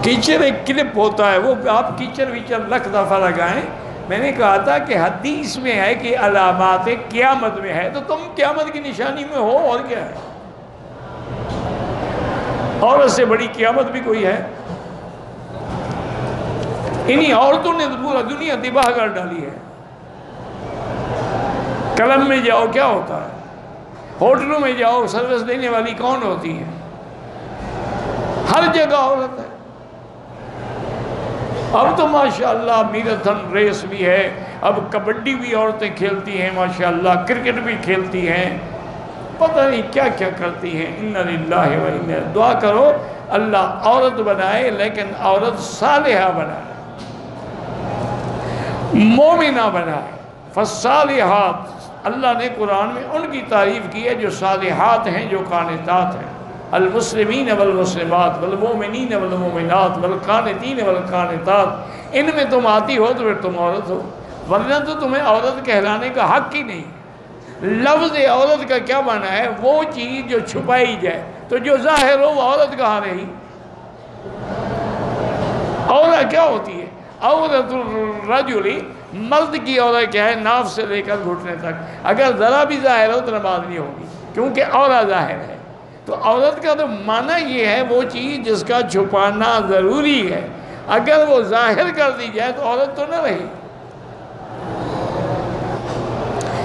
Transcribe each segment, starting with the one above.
کیچڑ ایک کلپ ہوتا ہے، وہ آپ کیچڑ ویچڑ لکھ دفعہ لگائیں. میں نے کہا تھا کہ حدیث میں ہے کہ علامات قیامت میں ہے، تو تم قیامت کی نشانی میں ہو، اور کیا ہے؟ عورت سے بڑی قیامت بھی کوئی ہے؟ انہی عورتوں نے تو پورا دنیا تباہ کر ڈالی ہے. کلم میں جاؤ کیا ہوتا ہے، ہوٹلوں میں جاؤ سروس دینے والی کون ہوتی ہیں؟ ہر جگہ عورت ہے. اب تو ماشاءاللہ میراتھن ریس بھی ہے، اب کبڈی بھی عورتیں کھیلتی ہیں ماشاءاللہ، کرکٹ بھی کھیلتی ہیں، پتہ نہیں کیا کیا کرتی ہیں. انا للہ و انا، دعا کرو اللہ عورت بنائے لیکن عورت صالحہ بنائے، مومنہ بنائے. فالصالحات، اللہ نے قرآن میں ان کی تعریف کی ہے جو صالحات ہیں، جو قانتات ہیں. المسلمین والمسلمات والمومنین والمومنات والقانتین والقانتات. ان میں تم آتی ہو تو پھر تم عورت ہو، ورنہ تو تمہیں عورت کہلانے کا حق ہی نہیں. لفظ عورت کا کیا معنی ہے؟ وہ چیز جو چھپائی جائے، تو جو ظاہر ہو وہ عورت کہاں رہی؟ عورت کیا ہوتی ہے؟ عورت الرجل، مرد کی عورت کیا ہے؟ ناف سے لے کر گھٹنے تک. اگر ذرا بھی ظاہر ہو تو نماز نہیں ہوگی، کیونکہ عورت ظاہر ہے. تو عورت کا تو معنی یہ ہے وہ چیز جس کا چھپانا ضروری ہے، اگر وہ ظاہر کر دی جائے تو عورت تو نہ رہی.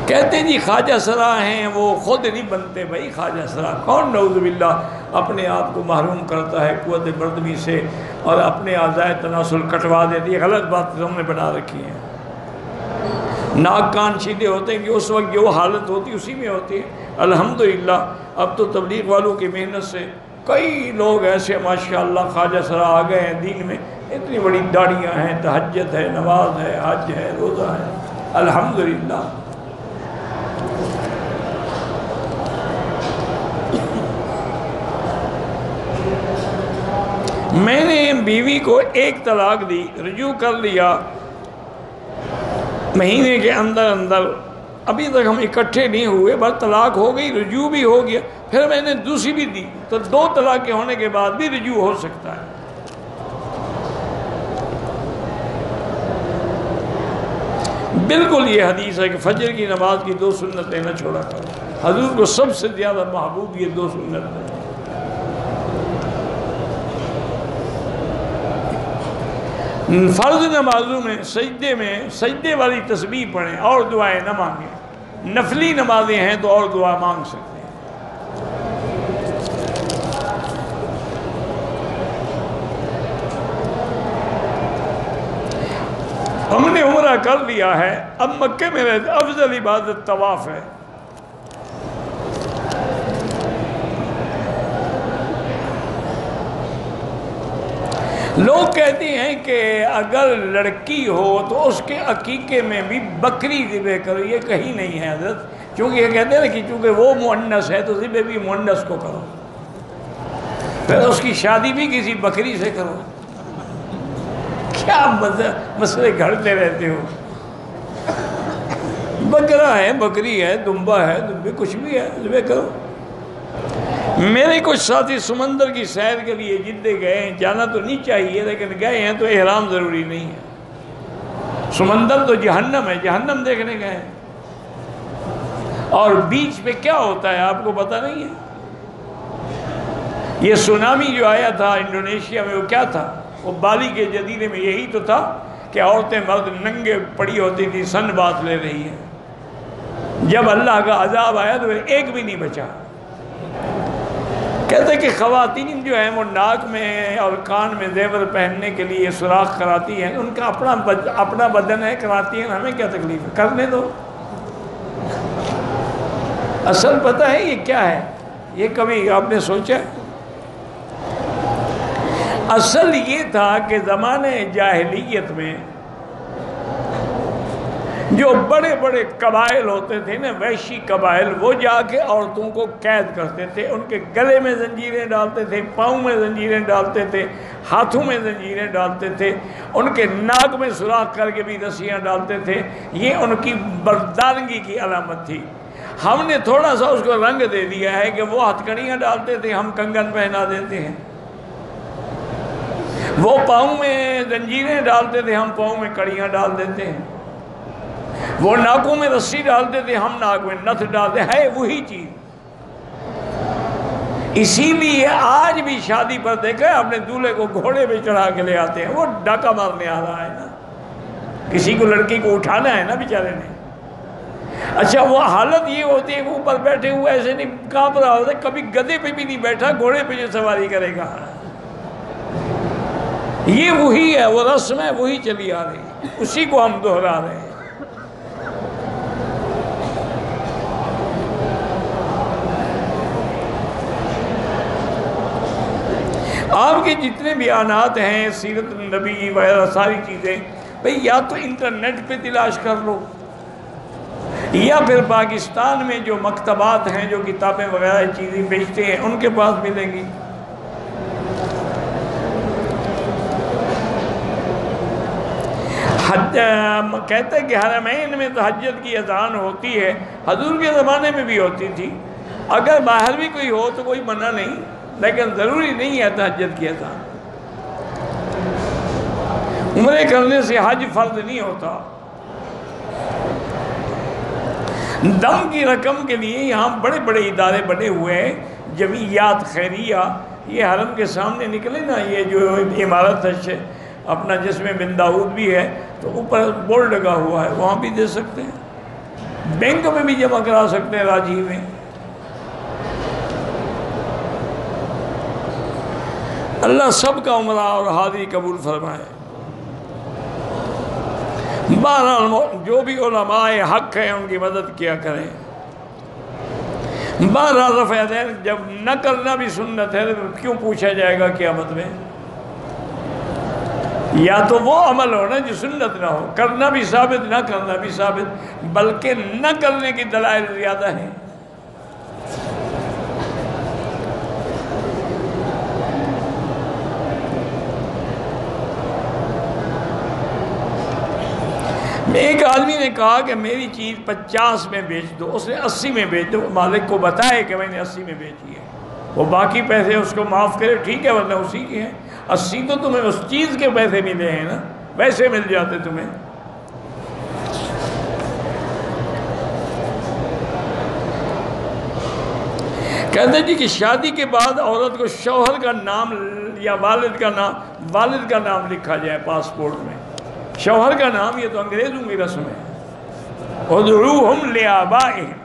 کہتے ہیں جی خواجہ سرا ہیں، وہ خود نہیں بنتے. بھائی خواجہ سرا کون نعوذ باللہ اپنے آپ کو محروم کرتا ہے قوت مردمی سے اور اپنے اعضائے تناسل کٹوا دیتی ہے؟ غلط بات ہم نے بنا رکھی ہے. ناک کان سیدھے ہوتے ہیں کہ اس وقت جو حالت ہوتی اسی میں ہوتی ہے. الحمدللہ اب تو تبلیغ والوں کی محنت سے کئی لوگ ایسے ماشاءاللہ خواجہ سرا آ گئے ہیں دین میں. اتنی بڑی داڑیاں ہیں، تہجد ہے، نماز ہے، حج ہے، روزہ ہے. الحمدللہ. میں نے بیوی کو ایک طلاق دی، رجوع کر لیا مہینے کے اندر اندر، ابھی تک ہم اکٹھے نہیں ہوئے، بس طلاق ہو گئی، رجوع بھی ہو گیا. پھر میں نے دوسری بھی دی، تو 2 طلاقیں ہونے کے بعد بھی رجوع ہو سکتا ہے. بالکل یہ حدیث ہے کہ فجر کی نماز کی 2 سنتیں نہ چھوڑا کرو. حضور کو سب سے زیادہ محبوب یہ 2 سنتیں. فرض نمازوں میں سجدے والی تسبیح پڑھیں اور دعائیں نہ مانگیں. نفلی نمازیں ہیں تو اور دعا مانگ سکتے ہیں. ہم نے عمرہ کر لیا ہے، اب مکے میں رہتے، افضل عبادت طواف ہے. لوگ کہتے ہیں کہ اگر لڑکی ہو تو اس کے عقیقے میں بھی بکری ذبح کرو. یہ کہیں نہیں ہے حضرت، کیونکہ یہ کہتے ہیں کہ چونکہ وہ مؤنث ہے تو ذبح بھی مؤنث کو کرو، پھر اس کی شادی بھی کسی بکری سے کرو. کیا مسئلے گھڑتے رہتے ہو؟ بکرا ہے، بکری ہے، دمبا ہے، دمبے کچھ بھی ہے، ذبح کرو. میرے کچھ ساتھی سمندر کی سیر کے لیے جدے گئے ہیں، جانا تو نہیں چاہیے لیکن گئے ہیں تو احرام ضروری نہیں ہے. سمندر تو جہنم ہے، جہنم دیکھنے گئے ہیں. اور بیچ پہ کیا ہوتا ہے آپ کو پتہ نہیں ہے؟ یہ سونامی جو آیا تھا انڈونیشیا میں، وہ کیا تھا؟ وہ بالی کے جزیرے میں یہی تو تھا کہ عورتیں مرد ننگے پڑی ہوتی تھی، سن بات لے رہی ہیں. جب اللہ کا عذاب آیا تو ایک بھی نہیں بچا. کہتے ہیں کہ خواتین جو ہیں وہ ناک میں اور کان میں زیور پہننے کے لیے سوراخ کراتی ہیں. ان کا اپنا بدن ہے، کراتی ہیں، ہمیں کیا تکلیف ہے؟ کرنے دو. اصل پتہ ہے یہ کیا ہے؟ یہ کبھی آپ نے سوچا؟ اصل یہ تھا کہ زمانے جاہلیت میں جو بڑے بڑے قبائل ہوتے تھے نا، وحشی قبائل، وہ جا کے عورتوں کو قید کرتے تھے. ان کے گلے میں زنجیریں ڈالتے تھے، پاؤں میں زنجیریں ڈالتے تھے، ہاتھوں میں زنجیریں ڈالتے تھے، ان کے ناک میں سوراخ کر کے بھی رسیاں ڈالتے تھے. یہ ان کی بردارنگی کی علامت تھی. ہم نے تھوڑا سا اس کو رنگ دے دیا ہے کہ وہ ہتھ کڑیاں ڈالتے تھے، ہم کنگن پہنا دیتے ہیں. وہ پاؤں میں زنجیریں ڈالتے تھے، ہم پاؤں میں کڑیاں ڈال دیتے ہیں۔ وہ ناکوں میں رسی ڈالتے تھے، ہم ناک میں نتھ ڈالتے ہیں، وہی چیز۔ اسی لیے آج بھی شادی پر دیکھا ہے اپنے دولہے کو گھوڑے پہ چڑھا کے لے آتے ہیں، وہ ڈاکہ مارنے آ رہا ہے نا، کسی کو لڑکی کو اٹھانا ہے نا بیچارے نے۔ اچھا وہ حالت یہ ہوتی ہے کہ اوپر بیٹھے ہوئے ایسے نہیں کانپ رہا ہوتا، کبھی گدھے پہ بھی نہیں بیٹھا، گھوڑے پہ جو سواری کرے گا۔ یہ وہی ہے، وہ رسم ہے، وہی چلی آ رہی ہے، اسی کو ہم دہرا رہے ہیں۔ آپ کے جتنے بیانات ہیں سیرت النبی وغیرہ ساری چیزیں، بھئی یا تو انٹرنیٹ پہ تلاش کر لو، یا پھر پاکستان میں جو مکتبات ہیں جو کتابیں وغیرہ چیزیں بیچتے ہیں ان کے پاس ملیں گی۔ کہتے ہیں کہ حرمین میں تہجد کی اذان ہوتی ہے، حضور کے زمانے میں بھی ہوتی تھی، اگر باہر بھی کوئی ہو تو کوئی منع نہیں، لیکن ضروری نہیں ہے تہجد کی اذان۔ عمرے کرنے سے حج فرض نہیں ہوتا۔ دم کی رقم کے لیے یہاں بڑے بڑے ادارے بنے ہوئے ہیں، جمعیات خیریہ، یہ حرم کے سامنے نکلے نا، یہ جو عمارت ہے اپنا جس میں بن داؤد بھی ہے تو اوپر بورڈ لگا ہوا ہے، وہاں بھی دے سکتے ہیں، بینک میں بھی جمع کرا سکتے ہیں، راجی میں۔ اللہ سب کا عمرہ اور حاضری قبول فرمائے۔ بہرحال جو بھی علماء حق ہیں ان کی مدد کیا کریں۔ بہرحال رفع دین جب نہ کرنا بھی سنت ہے تو کیوں پوچھا جائے گا قیامت میں؟ یا تو وہ عمل ہونا جو سنت نہ ہو، کرنا بھی ثابت نہ کرنا بھی ثابت، بلکہ نہ کرنے کی دلائل زیادہ ہیں۔ ایک آدمی نے کہا کہ میری چیز 50 میں بیچ دو، اس نے 80 میں بیچ دو، مالک کو بتائے کہ میں نے 80 میں بیچی ہے، وہ باقی پیسے اس کو معاف کرے، ٹھیک ہے، ورنہ اسی کے ہیں۔ 80 تو تمہیں اس چیز کے پیسے ملے ہیں نا، ویسے مل جاتے تمہیں۔ کہتے ہیں جی کہ شادی کے بعد عورت کو شوہر کا نام یا والد کا نام لکھا جائے پاسپورٹ میں، شوہر کا نام، یہ تو انگریزوں کی رسم ہے۔ ادعوہم لآبائہم،